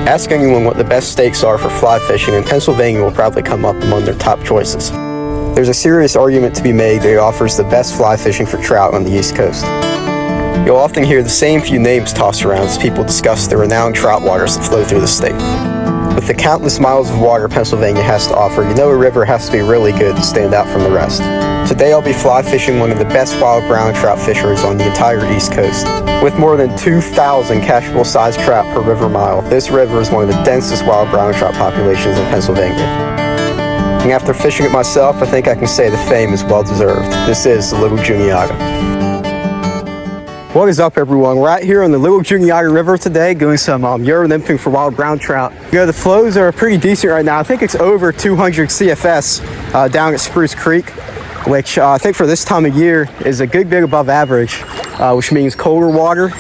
Ask anyone what the best stakes are for fly fishing, and Pennsylvania will probably come up among their top choices. There's a serious argument to be made that it offers the best fly fishing for trout on the East Coast. You'll often hear the same few names tossed around as people discuss the renowned trout waters that flow through the state. With the countless miles of water Pennsylvania has to offer, you know a river has to be really good to stand out from the rest. Today I'll be fly fishing one of the best wild brown trout fisheries on the entire East Coast. With more than 2,000 catchable sized trout per river mile, this river is one of the densest wild brown trout populations in Pennsylvania. And after fishing it myself, I think I can say the fame is well deserved. This is the Little Juniata. What is up, everyone? We're out here on the Little Juniata River today doing some Euro nymphing for wild brown trout. You know, the flows are pretty decent right now. I think it's over 200 CFS down at Spruce Creek, which I think for this time of year is a good bit above average, which means colder water,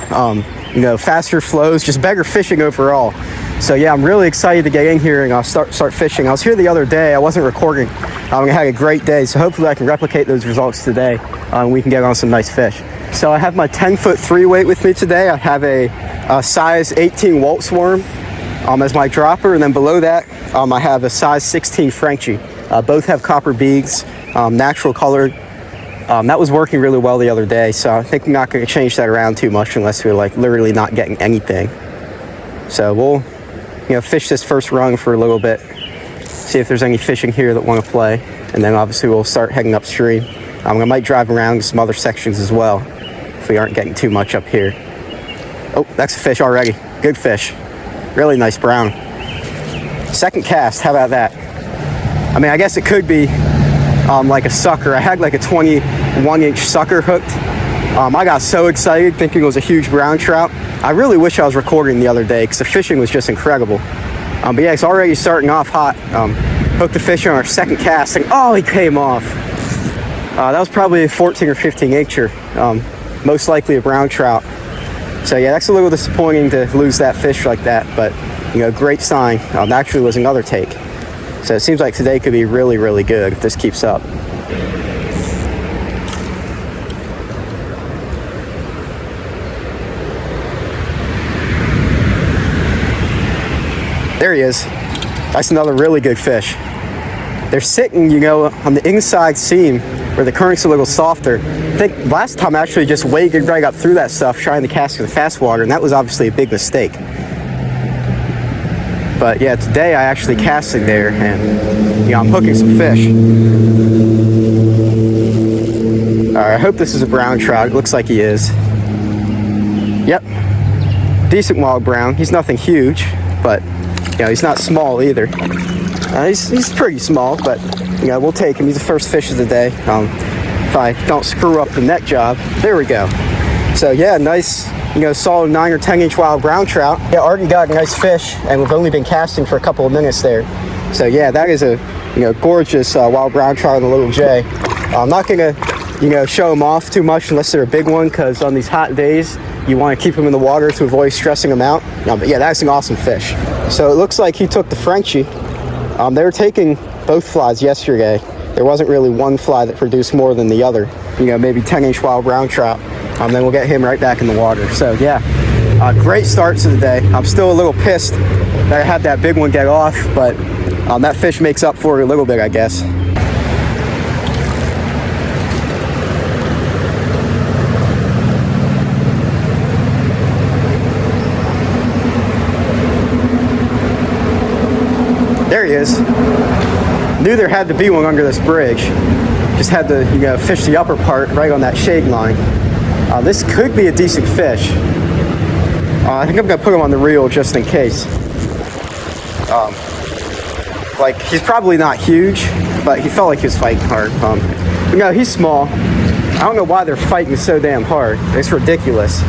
you know, faster flows, just better fishing overall. So yeah, I'm really excited to get in here and start fishing. I was here the other day. I wasn't recording. I had a great day, so hopefully I can replicate those results today and we can get on some nice fish. So I have my 10-foot 3-weight with me today. I have a size 18 Waltz worm as my dropper, and then below that I have a size 16 Frenchie. Both have copper beads, natural colored. That was working really well the other day, so I think I'm not going to change that around too much unless we're like literally not getting anything. So we'll, you know, fish this first rung for a little bit, see if there's any fishing here that want to play, and then obviously we'll start heading upstream. I might drive around to some other sections as well if we aren't getting too much up here. Oh, that's a fish already. Good fish. Really nice brown. Second cast, how about that? I mean, I guess it could be like a sucker. I had like a 21-inch sucker hooked. I got so excited thinking it was a huge brown trout. I really wish I was recording the other day because the fishing was just incredible. But yeah, it's already starting off hot. Hooked the fish on our second cast and oh, he came off. That was probably a 14 or 15 incher. Most likely a brown trout. So yeah, that's a little disappointing to lose that fish like that, but you know, great sign. Actually was another take. So it seems like today could be really, really good if this keeps up. There he is. That's another really good fish. They're sitting, you know, on the inside seam where the current's a little softer. I think last time I actually just waded right up through that stuff trying to cast through the fast water, and that was obviously a big mistake. But yeah, today I actually casted there, and you know, I'm hooking some fish. All right, I hope this is a brown trout. It looks like he is. Yep, decent wild brown. He's nothing huge, but you know, he's not small either. He's pretty small, but you know, we'll take him. He's the first fish of the day. If I don't screw up the net job. There we go. So yeah, nice, you know, solid 9 or 10 inch wild brown trout. Yeah, already got a nice fish, and we've only been casting for a couple of minutes there. So yeah, that is a, you know, gorgeous wild brown trout on the Little J. I'm not gonna, you know, show them off too much unless they're a big one, because on these hot days you want to keep them in the water to avoid stressing them out. But yeah, that's an awesome fish. So it looks like he took the Frenchie. They were taking both flies yesterday. There wasn't really one fly that produced more than the other. You know, maybe 10-inch wild brown trout. Then we'll get him right back in the water. So yeah, great start to the day. I'm still a little pissed that I had that big one get off, but that fish makes up for it a little bit, I guess. There he is. Knew there had to be one under this bridge. Just had to, you know, fish the upper part right on that shade line. This could be a decent fish. I think I'm gonna put him on the reel just in case. Like, he's probably not huge, but he felt like he was fighting hard. You know, he's small. I don't know why they're fighting so damn hard. It's ridiculous.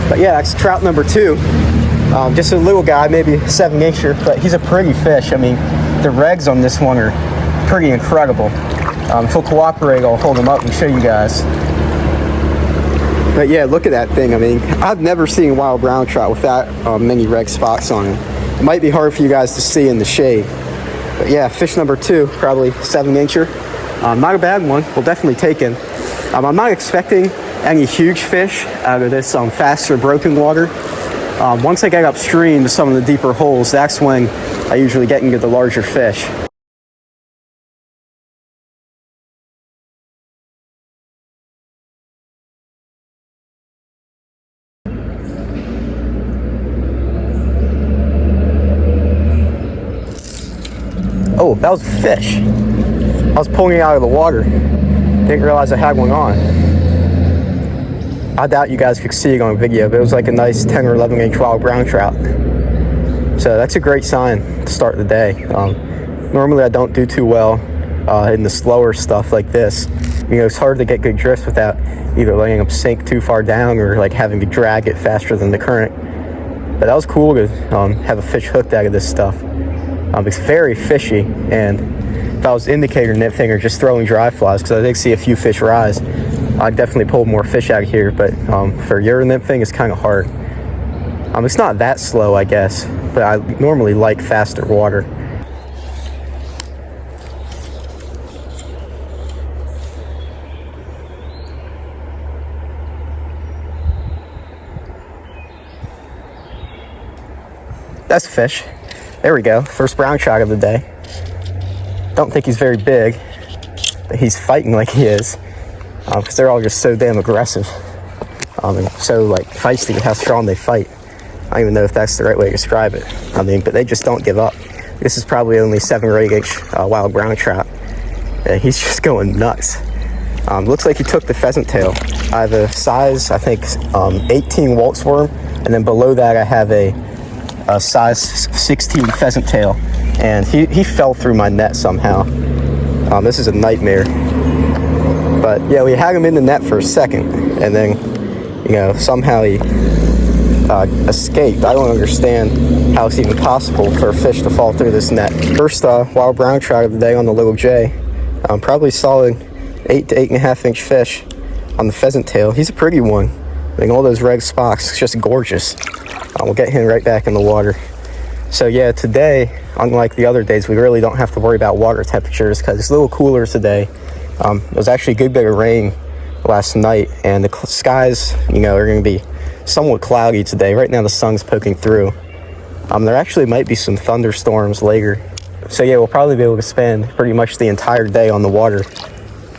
But yeah, that's trout number 2. Just a little guy, maybe 7-incher, but he's a pretty fish. I mean, the regs on this one are pretty incredible. If he'll cooperate, I'll hold him up and show you guys. But yeah, look at that thing. I mean, I've never seen a wild brown trout with that many reg spots on it. It might be hard for you guys to see in the shade. But yeah, fish number 2, probably 7-incher. Not a bad one. We'll definitely take him. I'm not expecting any huge fish out of this faster broken water. Once I get upstream to some of the deeper holes, that's when I usually get into the larger fish. Oh, that was a fish. I was pulling it out of the water. Didn't realize I had one on. I doubt you guys could see it on video, but it was like a nice 10 or 11 inch wild brown trout. So that's a great sign to start the day. Normally I don't do too well in the slower stuff like this. You know, it's hard to get good drifts without either letting them sink too far down or like having to drag it faster than the current. But that was cool to have a fish hooked out of this stuff. It's very fishy, and if I was indicator nymphing or just throwing dry flies, because I did see a few fish rise, I'd definitely pull more fish out of here. But for Euro nymphing, it's kind of hard. It's not that slow, I guess, but I normally like faster water. That's a fish. There we go, first brown trout of the day. Don't think he's very big, but he's fighting like he is, because they're all just so damn aggressive, and so like feisty with how strong they fight. I don't even know if that's the right way to describe it. But they just don't give up. This is probably only 7 or 8 inch wild brown trout. He's just going nuts. Looks like he took the pheasant tail. I have a size, I think, 18 waltz worm, and then below that I have a size 16 pheasant tail, and he fell through my net somehow. This is a nightmare. But yeah, we had him in the net for a second, and then, you know, somehow he escaped. I don't understand how it's even possible for a fish to fall through this net. First wild brown trout of the day on the Little J. Probably solid 8 to 8.5 inch fish on the pheasant tail. He's a pretty one. I mean, all those red spots, it's just gorgeous. We'll get him right back in the water. So yeah, today, unlike the other days, we really don't have to worry about water temperatures because it's a little cooler today. It was actually a good bit of rain last night, and the skies, you know, are going to be somewhat cloudy today. Right now the sun's poking through. There actually might be some thunderstorms later. So yeah, we'll probably be able to spend pretty much the entire day on the water,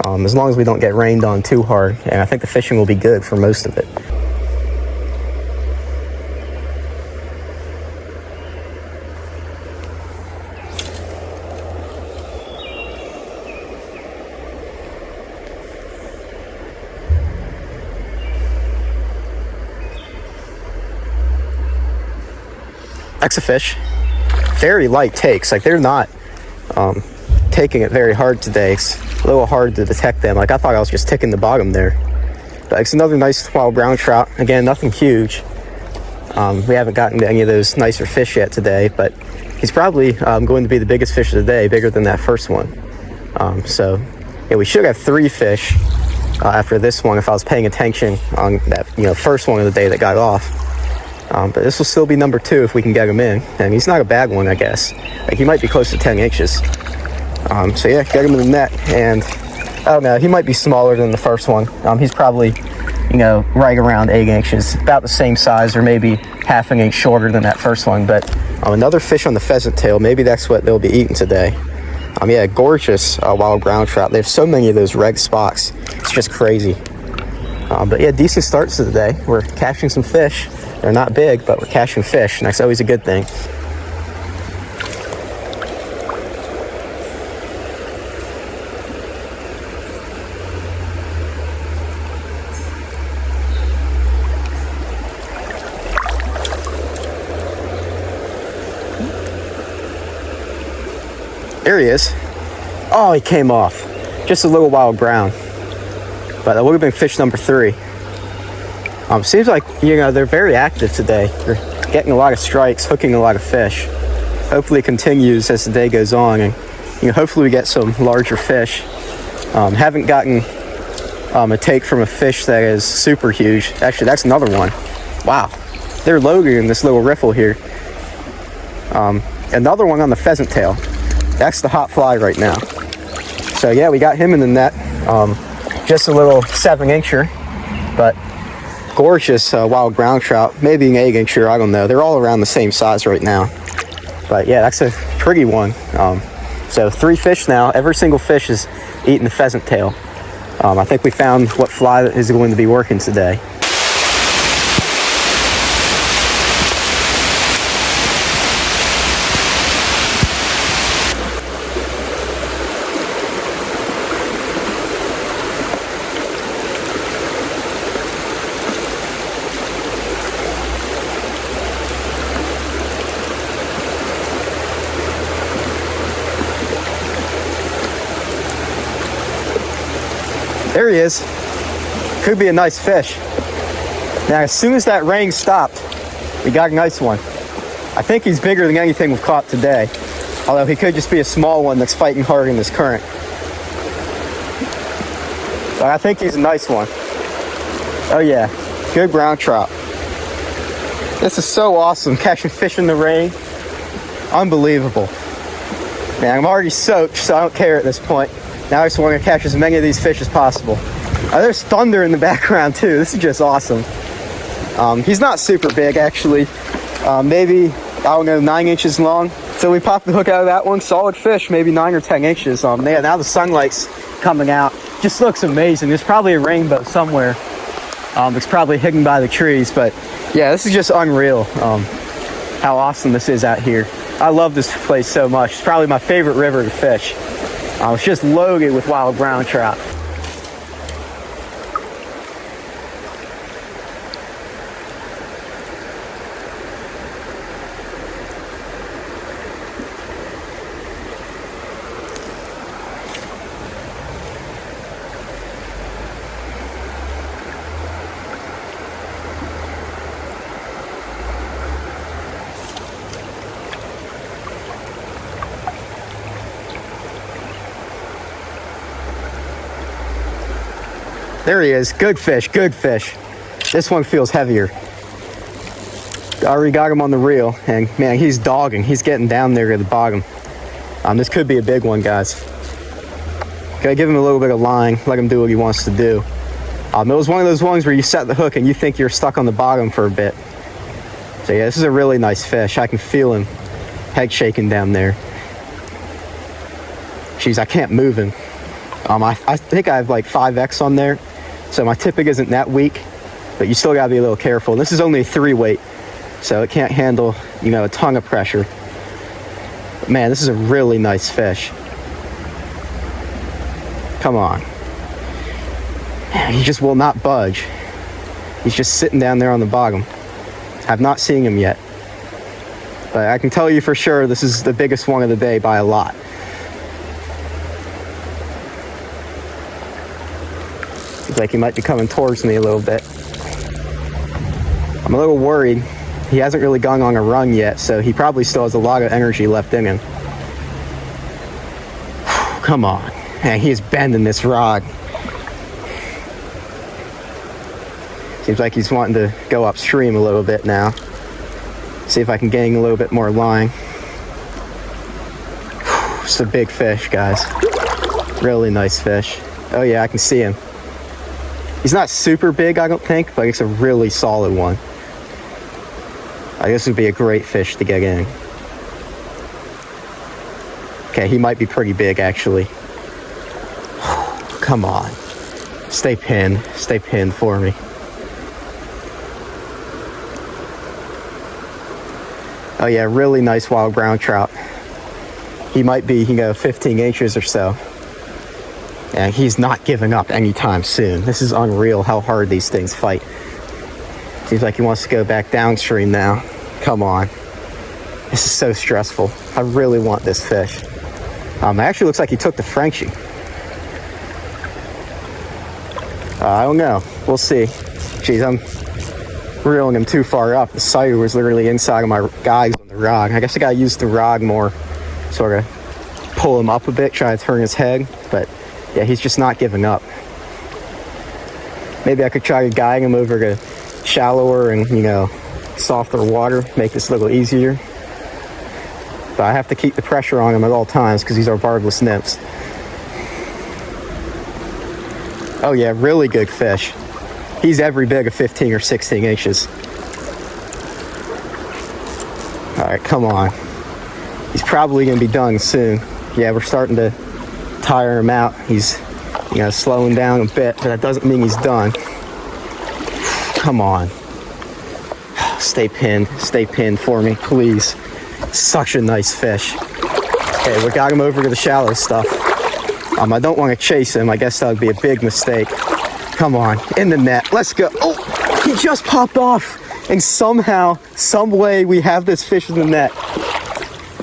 as long as we don't get rained on too hard, and I think the fishing will be good for most of it. That's a fish. Very light takes. Like, they're not taking it very hard today. It's a little hard to detect them. Like, I thought I was just ticking the bottom there. But it's another nice wild brown trout. Again, nothing huge. We haven't gotten to any of those nicer fish yet today, but he's probably going to be the biggest fish of the day, bigger than that first one. So yeah, we should have 3 fish after this one if I was paying attention on that, you know, first one of the day that got off. But this will still be number 2 if we can get him in. And he's not a bad one, I guess. Like, he might be close to 10 inches. So yeah, get him in the net. And I don't know, he might be smaller than the first one. He's probably, you know, right around 8 inches, about the same size, or maybe half an inch shorter than that first one. But another fish on the pheasant tail. Maybe that's what they'll be eating today. Yeah, gorgeous wild brown trout. They have so many of those red spots. It's just crazy. But yeah, decent starts to the day. We're catching some fish. They're not big, but we're catching fish, and that's always a good thing. There he is. Oh, he came off. Just a little wild brown. But that would have been fish number 3. Seems like, you know, they're very active today. They're getting a lot of strikes, hooking a lot of fish. Hopefully it continues as the day goes on, and, you know, hopefully we get some larger fish. Haven't gotten a take from a fish that is super huge. Actually, that's another one. Wow, they're loading in this little riffle here. Another one on the pheasant tail. That's the hot fly right now. So yeah, we got him in the net. Just a little 7 incher, but gorgeous wild ground trout, maybe an 8-incher, I don't know. They're all around the same size right now. But yeah, that's a pretty one. So 3 fish now. Every single fish is eating the pheasant tail. I think we found what fly is going to be working today. There he is. Could be a nice fish. Now, as soon as that rain stopped, we got a nice one. I think he's bigger than anything we've caught today. Although he could just be a small one that's fighting hard in this current. But I think he's a nice one. Oh yeah, good brown trout. This is so awesome, catching fish in the rain. Unbelievable. Man, I'm already soaked, so I don't care at this point. Now I just want to catch as many of these fish as possible. There's thunder in the background too. This is just awesome. He's not super big actually. Maybe, I don't know, 9 inches long. So we popped the hook out of that one. Solid fish, maybe 9 or 10 inches. Yeah, now the sunlight's coming out. Just looks amazing. There's probably a rainbow somewhere. It's probably hidden by the trees. But yeah, this is just unreal how awesome this is out here. I love this place so much. It's probably my favorite river to fish. It's just loaded with wild brown trout. There he is. Good fish, good fish. This one feels heavier. I already got him on the reel, and man, he's dogging. He's getting down there to the bottom. This could be a big one, guys. Gotta give him a little bit of line, let him do what he wants to do. It was one of those ones where you set the hook and you think you're stuck on the bottom for a bit. So yeah, this is a really nice fish. I can feel him head shaking down there. Jeez, I can't move him. I think I have like 5X on there. So my tipping isn't that weak, but you still gotta be a little careful. This is only a 3 weight, so it can't handle, a ton of pressure. But man, this is a really nice fish. Come on. He just will not budge. He's just sitting down there on the bottom. I've not seen him yet, but I can tell you for sure this is the biggest one of the day by a lot. Like he might be coming towards me a little bit. I'm a little worried. He hasn't really gone on a run yet, so he probably still has a lot of energy left in him. Come on. Man, he is bending this rod. Seems like he's wanting to go upstream a little bit now. See if I can gain a little bit more line. It's a big fish, guys. Really nice fish. Oh yeah, I can see him. He's not super big, I don't think, but it's a really solid one. I guess it would be a great fish to get in. Okay, he might be pretty big, actually. Come on. Stay pinned. Stay pinned for me. Oh yeah, really nice wild brown trout. He might be, 15 inches or so. And he's not giving up anytime soon. This is unreal how hard these things fight. Seems like he wants to go back downstream now. Come on. This is so stressful. I really want this fish. It actually looks like he took the Frenchie. I don't know. We'll see. Jeez, I'm reeling him too far up. The sighter was literally inside of my guys on the rod. I guess I gotta use the rod more. Sort of pull him up a bit, try to turn his head. But yeah, he's just not giving up. Maybe I could try to guide him over to shallower and, softer water, make this a little easier. But I have to keep the pressure on him at all times because these are barbless nymphs. Oh yeah, really good fish. He's every bit of 15 or 16 inches. All right, come on. He's probably gonna be done soon. Yeah, we're starting to tire him out. He's, you know, slowing down a bit, but that doesn't mean he's done. Come on. Stay pinned for me, please. Such a nice fish. Okay, we got him over to the shallow stuff. I don't want to chase him. I guess that would be a big mistake. Come on, in the net. Let's go. Oh, he just popped off. And somehow, some way, we have this fish in the net.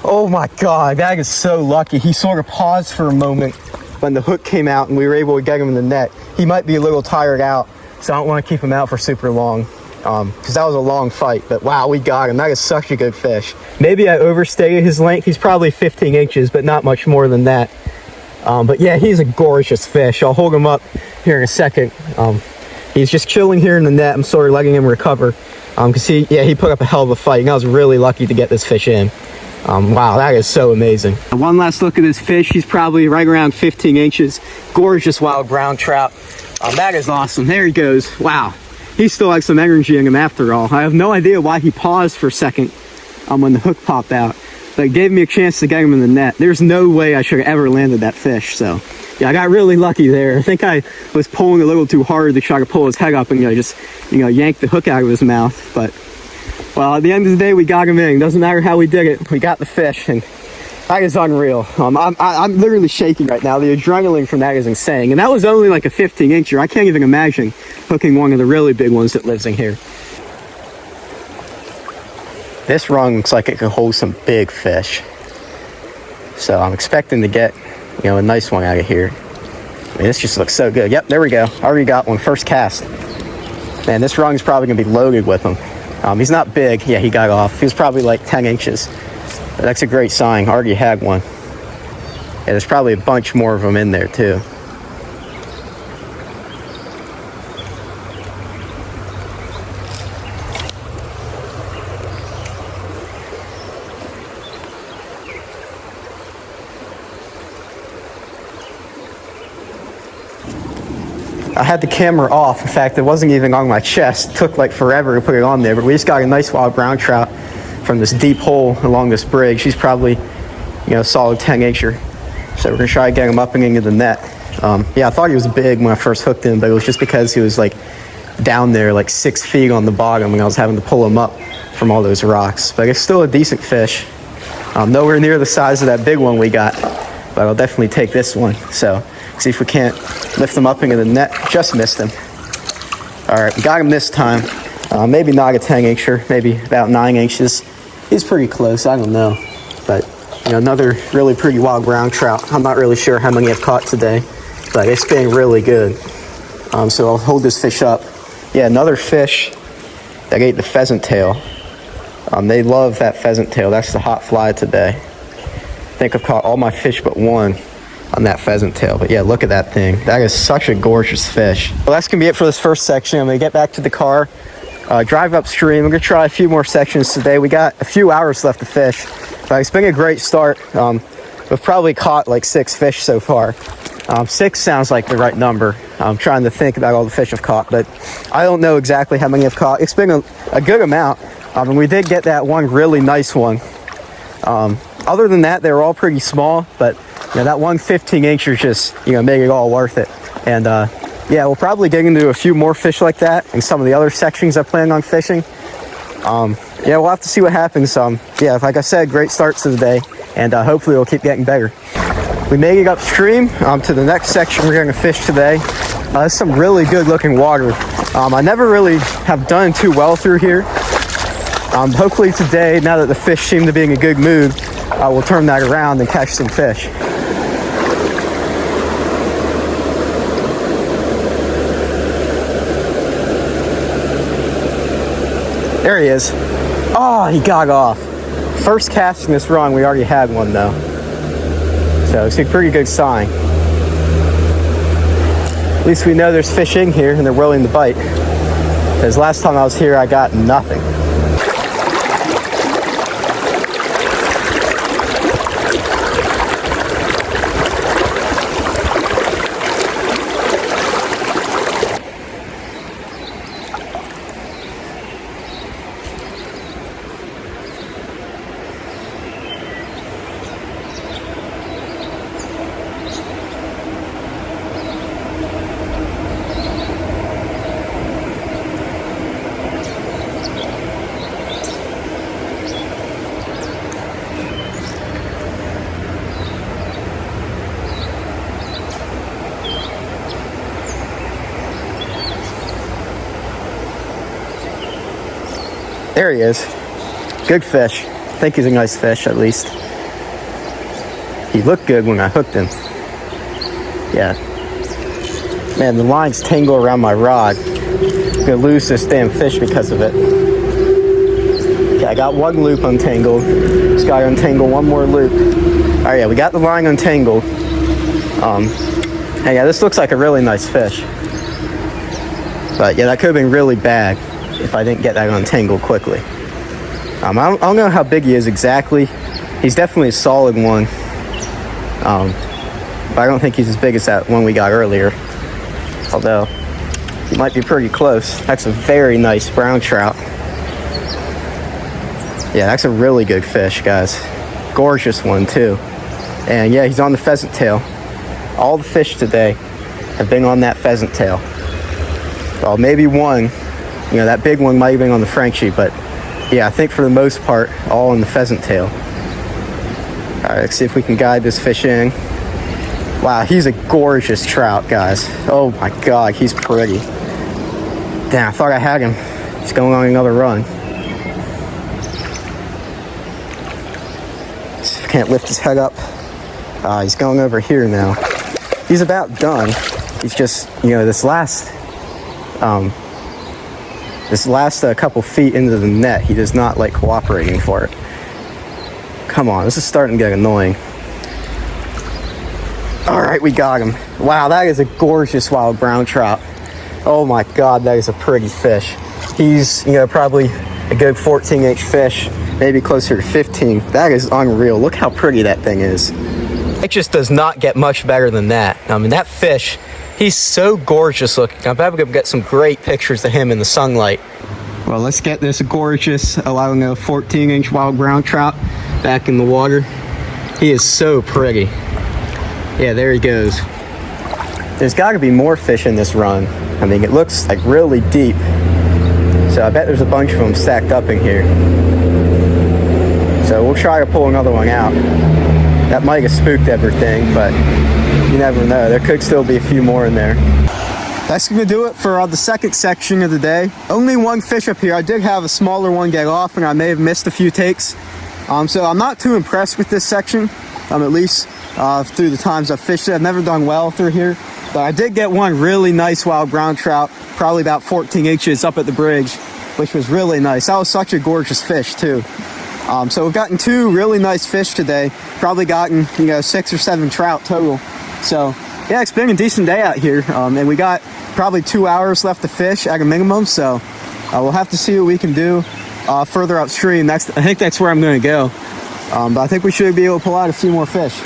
Oh my God, that is so lucky. He sort of paused for a moment when the hook came out and we were able to get him in the net. He might be a little tired out, so I don't want to keep him out for super long. Because that was a long fight, but wow, we got him. That is such a good fish. Maybe I overstated his length. He's probably 15 inches, but not much more than that. But yeah, he's a gorgeous fish. I'll hold him up here in a second. He's just chilling here in the net. I'm sort of letting him recover. Because he put up a hell of a fight, and I was really lucky to get this fish in. Wow, that is so amazing. One last look at this fish. He's probably right around 15 inches. Gorgeous wild brown trout. That is awesome. There he goes. Wow. He still has some energy in him after all. I have no idea why he paused for a second when the hook popped out. But it gave me a chance to get him in the net. There's no way I should have ever landed that fish. So, yeah, I got really lucky there. I think I was pulling a little too hard to try to pull his head up and, just, yank the hook out of his mouth. But, well, at the end of the day, we got him in. Doesn't matter how we did it. We got the fish, and that is unreal. I'm literally shaking right now. The adrenaline from that is insane. And that was only like a 15-incher. I can't even imagine hooking one of the really big ones that lives in here. This rung looks like it could hold some big fish. So I'm expecting to get, a nice one out of here. I mean, this just looks so good. Yep, there we go. I already got one. First cast. Man, this rung is probably going to be loaded with them. He's not big. Yeah, he got off. He was probably like 10 inches. But that's a great sign. I already had one. Yeah, there's probably a bunch more of them in there, too. I had the camera off. In fact, it wasn't even on my chest. It took like forever to put it on there, but we just got a nice wild brown trout from this deep hole along this bridge. She's probably, a solid 10-incher. So we're gonna try to get him up and into the net. Yeah, I thought he was big when I first hooked him, but it was just because he was like down there like 6 feet on the bottom and I was having to pull him up from all those rocks. But it's still a decent fish. Nowhere near the size of that big one we got, but I'll definitely take this one. So see if we can't lift him up into the net. Just missed him. All right, we got him this time. Maybe not a 10-incher, maybe about 9 inches. He's pretty close, I don't know. But, another really pretty wild brown trout. I'm not really sure how many I've caught today, but it's been really good. So I'll hold this fish up. Yeah, another fish that ate the pheasant tail. They love that pheasant tail. That's the hot fly today. I think I've caught all my fish but one on that pheasant tail. But yeah, look at that thing. That is such a gorgeous fish. Well, that's gonna be it for this first section. I'm gonna get back to the car, drive upstream. I'm gonna try a few more sections today. We got a few hours left to fish, but it's been a great start. We've probably caught like 6 fish so far. 6 sounds like the right number. I'm trying to think about all the fish I've caught, but I don't know exactly how many I've caught. It's been a good amount, and we did get that one really nice one. Other than that, they were all pretty small, but that one 15-incher just, made it all worth it. And yeah, we'll probably get into a few more fish like that in some of the other sections I plan on fishing. Yeah, we'll have to see what happens. Yeah, like I said, great start to the day, and hopefully it'll keep getting better. We made it upstream to the next section we're going to fish today. There's some really good looking water. I never really have done too well through here. Hopefully today, now that the fish seem to be in a good mood, we'll turn that around and catch some fish. There he is. Oh, he got off. First cast in this run, we already had one though. So it's a pretty good sign. At least we know there's fish in here and they're willing to bite. Because last time I was here, I got nothing. There he is. Good fish. I think he's a nice fish, at least. He looked good when I hooked him. Yeah. Man, the lines tangle around my rod. I'm gonna lose this damn fish because of it. Okay, I got one loop untangled. Just gotta untangle one more loop. Alright, yeah, we got the line untangled. And yeah, this looks like a really nice fish. But yeah, that could have been really bad if I didn't get that untangled quickly. I don't know how big he is exactly. He's definitely a solid one. But I don't think he's as big as that one we got earlier. Although, he might be pretty close. That's a very nice brown trout. Yeah, that's a really good fish, guys. Gorgeous one, too. And yeah, he's on the pheasant tail. All the fish today have been on that pheasant tail. Well, maybe one, you know, that big one might have been on the Frenchie, but yeah, I think for the most part, all on the pheasant tail. All right, let's see if we can guide this fish in. Wow, he's a gorgeous trout, guys. Oh my God, he's pretty. Damn, I thought I had him. He's going on another run. Can't lift his head up. He's going over here now. He's about done. He's just, you know, this last couple feet into the net, he does not like cooperating for it. Come on, this is starting to get annoying. All right, we got him. Wow, that is a gorgeous wild brown trout. Oh my God, that is a pretty fish. He's, you know, probably a good 14-inch fish, maybe closer to 15. That is unreal. Look how pretty that thing is. It just does not get much better than that. I mean, that fish, he's so gorgeous looking. I bet we could get some great pictures of him in the sunlight. Well, let's get this gorgeous, I don't know, 14-inch wild brown trout back in the water. He is so pretty. Yeah, there he goes. There's got to be more fish in this run. I mean, it looks like really deep. So I bet there's a bunch of them stacked up in here. So we'll try to pull another one out. That might have spooked everything, but you never know. There could still be a few more in there. That's going to do it for the second section of the day. Only one fish up here. I did have a smaller one get off, and I may have missed a few takes. So I'm not too impressed with this section, at least through the times I've fished it. I've never done well through here. But I did get one really nice wild brown trout, probably about 14 inches up at the bridge, which was really nice. That was such a gorgeous fish, too. So we've gotten two really nice fish today. Probably gotten, you know, 6 or 7 trout total. So yeah, it's been a decent day out here. And we got probably 2 hours left to fish at a minimum. So we'll have to see what we can do further upstream. I think that's where I'm going to go. But I think we should be able to pull out a few more fish.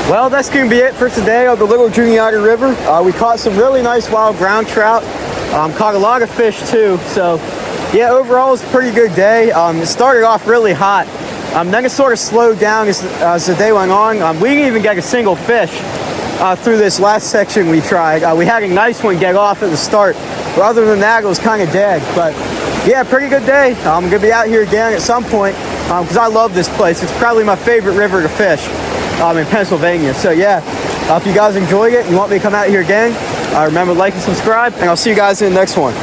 Well, that's going to be it for today on the Little Juniata River. We caught some really nice wild brown trout. Caught a lot of fish too. So yeah, overall it was a pretty good day. It started off really hot. Then it sort of slowed down as the day went on. We didn't even get a single fish through this last section we tried. We had a nice one get off at the start. But other than that, it was kind of dead. But yeah, pretty good day. I'm going to be out here again at some point because I love this place. It's probably my favorite river to fish in Pennsylvania. So yeah, if you guys enjoyed it and you want me to come out here again, remember to like and subscribe, and I'll see you guys in the next one.